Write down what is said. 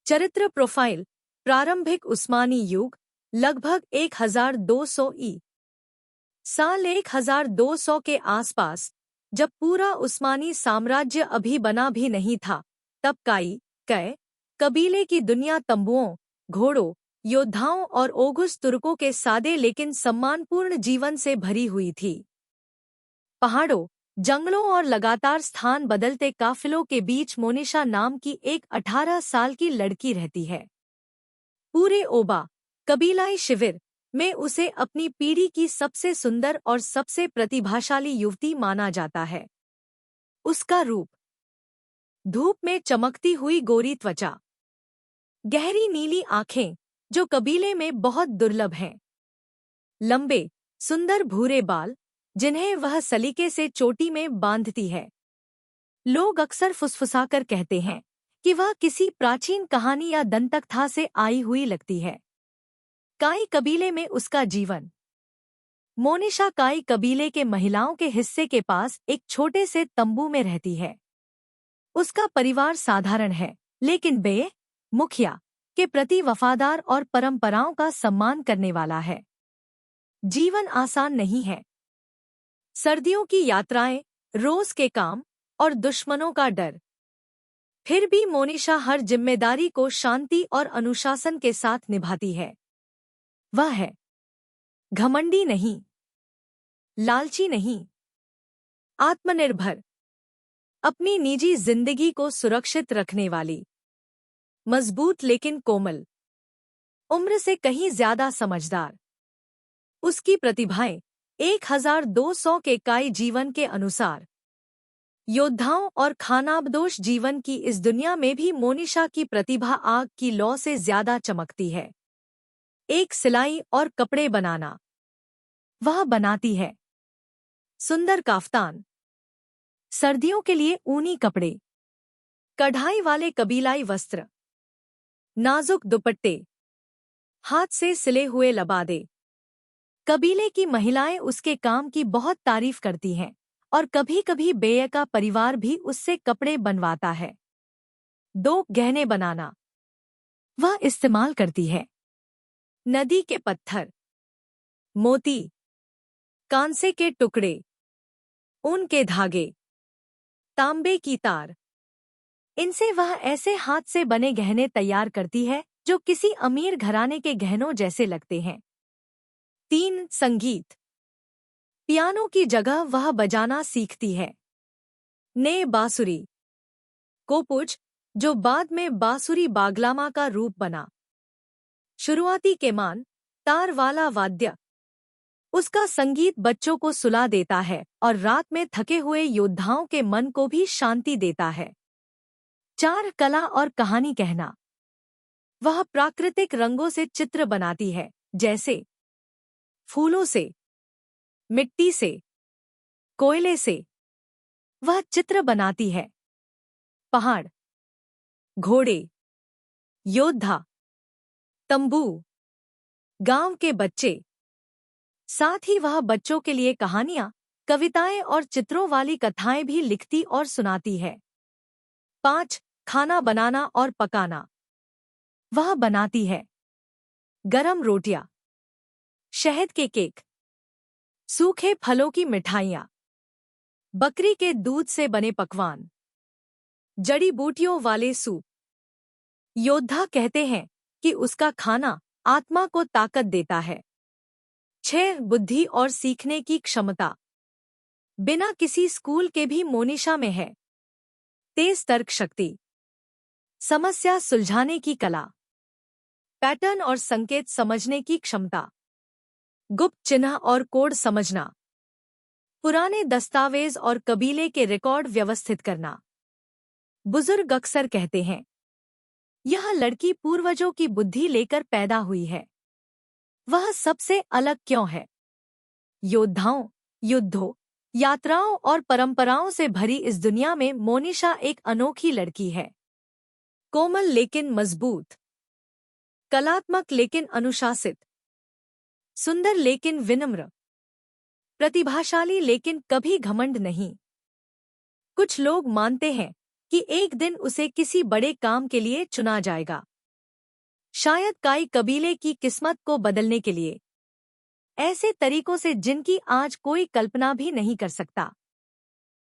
चरित्र प्रोफाइल। प्रारंभिक उस्मानी युग लगभग 1200 ई. साल 1200 के आसपास, जब पूरा उस्मानी साम्राज्य अभी बना भी नहीं था, तब कै कबीले की दुनिया तंबुओं, घोड़ों, योद्धाओं और ओघुस तुर्कों के सादे लेकिन सम्मानपूर्ण जीवन से भरी हुई थी। पहाड़ों, जंगलों और लगातार स्थान बदलते काफिलों के बीच मोनिशा नाम की एक 18 साल की लड़की रहती है। पूरे ओबा कबीलाई शिविर में उसे अपनी पीढ़ी की सबसे सुंदर और सबसे प्रतिभाशाली युवती माना जाता है। उसका रूप, धूप में चमकती हुई गोरी त्वचा, गहरी नीली आंखें जो कबीले में बहुत दुर्लभ हैं, लंबे सुंदर भूरे बाल जिन्हें वह सलीके से चोटी में बांधती है। लोग अक्सर फुसफुसाकर कहते हैं कि वह किसी प्राचीन कहानी या दंतकथा से आई हुई लगती है। काई कबीले में उसका जीवन। मोनिशा काई कबीले के महिलाओं के हिस्से के पास एक छोटे से तंबू में रहती है। उसका परिवार साधारण है, लेकिन मुखिया के प्रति वफादार और परंपराओं का सम्मान करने वाला है। जीवन आसान नहीं है। सर्दियों की यात्राएं, रोज के काम और दुश्मनों का डर। फिर भी मोनिशा हर जिम्मेदारी को शांति और अनुशासन के साथ निभाती है। वह है घमंडी नहीं, लालची नहीं, आत्मनिर्भर, अपनी निजी जिंदगी को सुरक्षित रखने वाली, मजबूत लेकिन कोमल, उम्र से कहीं ज्यादा समझदार। उसकी प्रतिभाएं 1200 के काई जीवन के अनुसार योद्धाओं और खानाबदोश जीवन की इस दुनिया में भी मोनिशा की प्रतिभा आग की लौ से ज्यादा चमकती है। एक सिलाई और कपड़े बनाना। वह बनाती है सुंदर काफ्तान, सर्दियों के लिए ऊनी कपड़े, कढ़ाई वाले कबीलाई वस्त्र, नाजुक दुपट्टे, हाथ से सिले हुए लबादे। कबीले की महिलाएं उसके काम की बहुत तारीफ करती हैं और कभी-कभी बेय का परिवार भी उससे कपड़े बनवाता है। 2 गहने बनाना। वह इस्तेमाल करती है नदी के पत्थर, मोती, कांसे के टुकड़े, ऊन के धागे, तांबे की तार। इनसे वह ऐसे हाथ से बने गहने तैयार करती है जो किसी अमीर घराने के गहनों जैसे लगते हैं। 3 संगीत। पियानो की जगह वह बजाना सीखती है। ने बांसुरी, कोपुज, जो बाद में बांसुरी बागलामा का रूप बना। शुरुआती केमान, तार वाला वाद्य। उसका संगीत बच्चों को सुला देता है और रात में थके हुए योद्धाओं के मन को भी शांति देता है। 4 कला और कहानी कहना। वह प्राकृतिक रंगों से चित्र बनाती है, जैसे फूलों से, मिट्टी से, कोयले से। वह चित्र बनाती है पहाड़, घोड़े, योद्धा, तंबू, गांव के बच्चे। साथ ही वह बच्चों के लिए कहानियां, कविताएं और चित्रों वाली कथाएं भी लिखती और सुनाती है। 5 खाना बनाना और पकाना। वह बनाती है गरम रोटियां, शहद के केक, सूखे फलों की मिठाइयाँ, बकरी के दूध से बने पकवान, जड़ी बूटियों वाले सूप। योद्धा कहते हैं कि उसका खाना आत्मा को ताकत देता है। 6 बुद्धि और सीखने की क्षमता। बिना किसी स्कूल के भी मोनिशा में है तेज तर्क शक्ति, समस्या सुलझाने की कला, पैटर्न और संकेत समझने की क्षमता, गुप्त चिन्ह और कोड समझना, पुराने दस्तावेज और कबीले के रिकॉर्ड व्यवस्थित करना। बुजुर्ग अक्सर कहते हैं, यह लड़की पूर्वजों की बुद्धि लेकर पैदा हुई है। वह सबसे अलग क्यों है? योद्धाओं, युद्धों, यात्राओं और परंपराओं से भरी इस दुनिया में मोनिशा एक अनोखी लड़की है। कोमल लेकिन मजबूत, कलात्मक लेकिन अनुशासित, सुंदर लेकिन विनम्र, प्रतिभाशाली लेकिन कभी घमंड नहीं। कुछ लोग मानते हैं कि एक दिन उसे किसी बड़े काम के लिए चुना जाएगा, शायद काई कबीले की किस्मत को बदलने के लिए, ऐसे तरीकों से जिनकी आज कोई कल्पना भी नहीं कर सकता।